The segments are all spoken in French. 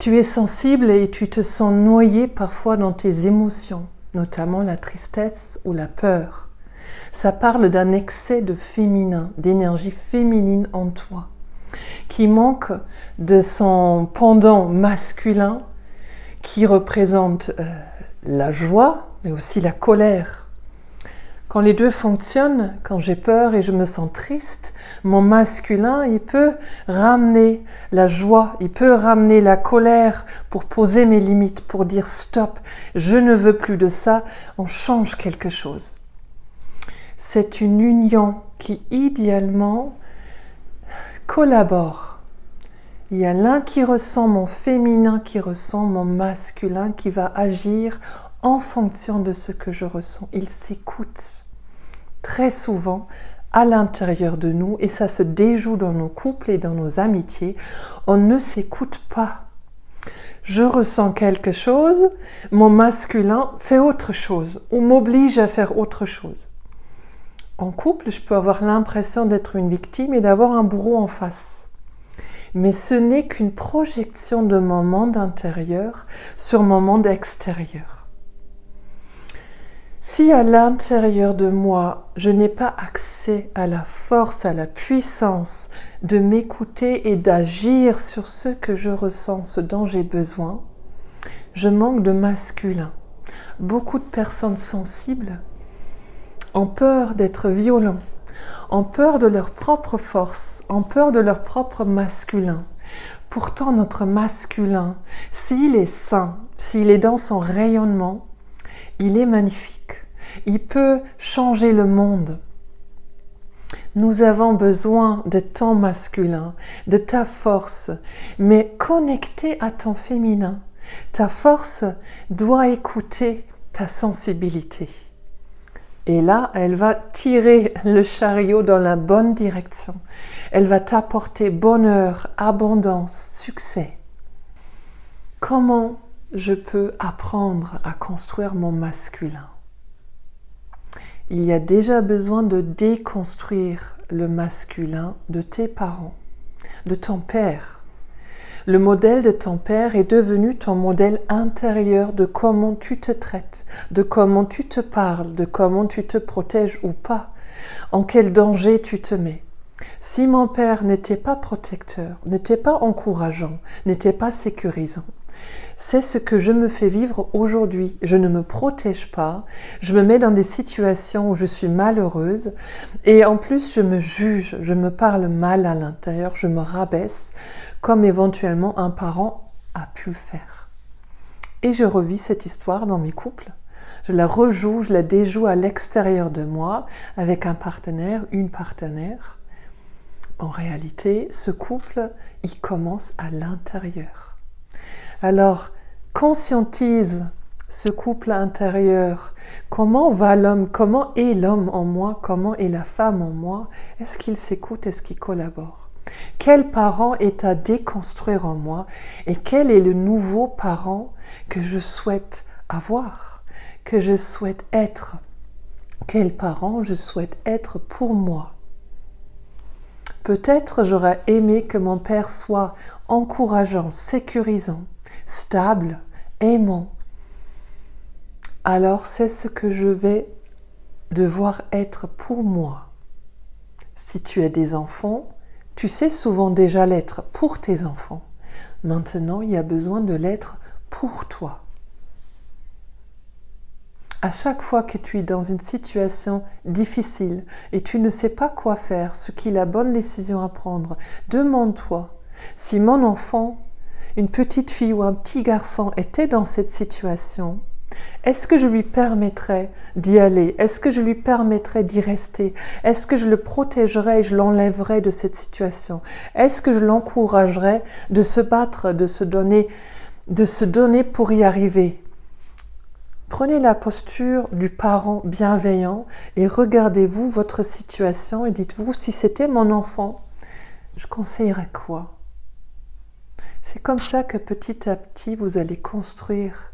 Tu es sensible et tu te sens noyé parfois dans tes émotions, notamment la tristesse ou la peur. Ça parle d'un excès de féminin, d'énergie féminine en toi, qui manque de son pendant masculin qui représente la joie, mais aussi la colère. Quand les deux fonctionnent, quand j'ai peur et je me sens triste, mon masculin, il peut ramener la joie, il peut ramener la colère pour poser mes limites, pour dire stop, je ne veux plus de ça, on change quelque chose. C'est une union qui idéalement collabore. Il y a l'un qui ressent mon féminin, qui ressent mon masculin, qui va agir en fonction de ce que je ressens. Il s'écoute très souvent à l'intérieur de nous et ça se déjoue dans nos couples et dans nos amitiés. On ne s'écoute pas. Je ressens quelque chose, mon masculin fait autre chose ou m'oblige à faire autre chose. En couple, je peux avoir l'impression d'être une victime et d'avoir un bourreau en face. Mais ce n'est qu'une projection de mon monde intérieur sur mon monde extérieur. Si à l'intérieur de moi, je n'ai pas accès à la force, à la puissance de m'écouter et d'agir sur ce que je ressens, ce dont j'ai besoin, je manque de masculin. Beaucoup de personnes sensibles ont peur d'être violents, ont peur de leur propre force, ont peur de leur propre masculin. Pourtant, notre masculin, s'il est sain, s'il est dans son rayonnement, il est magnifique. Il peut changer le monde. Nous avons besoin de ton masculin, de ta force, mais connecté à ton féminin. Ta force doit écouter ta sensibilité. Et là, elle va tirer le chariot dans la bonne direction. Elle va t'apporter bonheur, abondance, succès. Comment je peux apprendre à construire mon masculin? Il y a déjà besoin de déconstruire le masculin de tes parents, de ton père. Le modèle de ton père est devenu ton modèle intérieur de comment tu te traites, de comment tu te parles, de comment tu te protèges ou pas, en quel danger tu te mets. Si mon père n'était pas protecteur, n'était pas encourageant, n'était pas sécurisant, c'est ce que je me fais vivre aujourd'hui. Je ne me protège pas, je me mets dans des situations où je suis malheureuse et en plus je me juge, je me parle mal à l'intérieur, je me rabaisse comme éventuellement un parent a pu le faire. Et je revis cette histoire dans mes couples. Je la rejoue, je la déjoue à l'extérieur de moi avec un partenaire, une partenaire. En réalité, ce couple, il commence à l'intérieur. Alors, conscientise ce couple intérieur. Comment va l'homme? Comment est l'homme en moi? Comment est la femme en moi? Est-ce qu'il s'écoute? Est-ce qu'il collabore? Quel parent est à déconstruire en moi? Et quel est le nouveau parent que je souhaite avoir? Que je souhaite être? Quel parent je souhaite être pour moi? Peut-être j'aurais aimé que mon père soit encourageant, sécurisant, stable, aimant. Alors c'est ce que je vais devoir être pour moi. Si tu as des enfants, tu sais souvent déjà l'être pour tes enfants. Maintenant, il y a besoin de l'être pour toi. À chaque fois que tu es dans une situation difficile et tu ne sais pas quoi faire, ce qui est la bonne décision à prendre, demande-toi si mon enfant, une petite fille ou un petit garçon était dans cette situation, est-ce que je lui permettrais d'y aller? Est-ce que je lui permettrais d'y rester? Est-ce que je le protégerais et je l'enlèverais de cette situation? Est-ce que je l'encouragerais de se battre, de se donner pour y arriver? Prenez la posture du parent bienveillant et regardez-vous votre situation et dites-vous, si c'était mon enfant, je conseillerais quoi? C'est comme ça que petit à petit, vous allez construire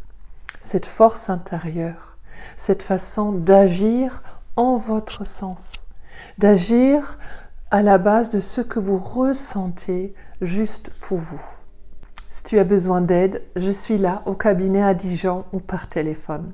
cette force intérieure, cette façon d'agir en votre sens, d'agir à la base de ce que vous ressentez juste pour vous. Si tu as besoin d'aide, je suis là au cabinet à Dijon ou par téléphone.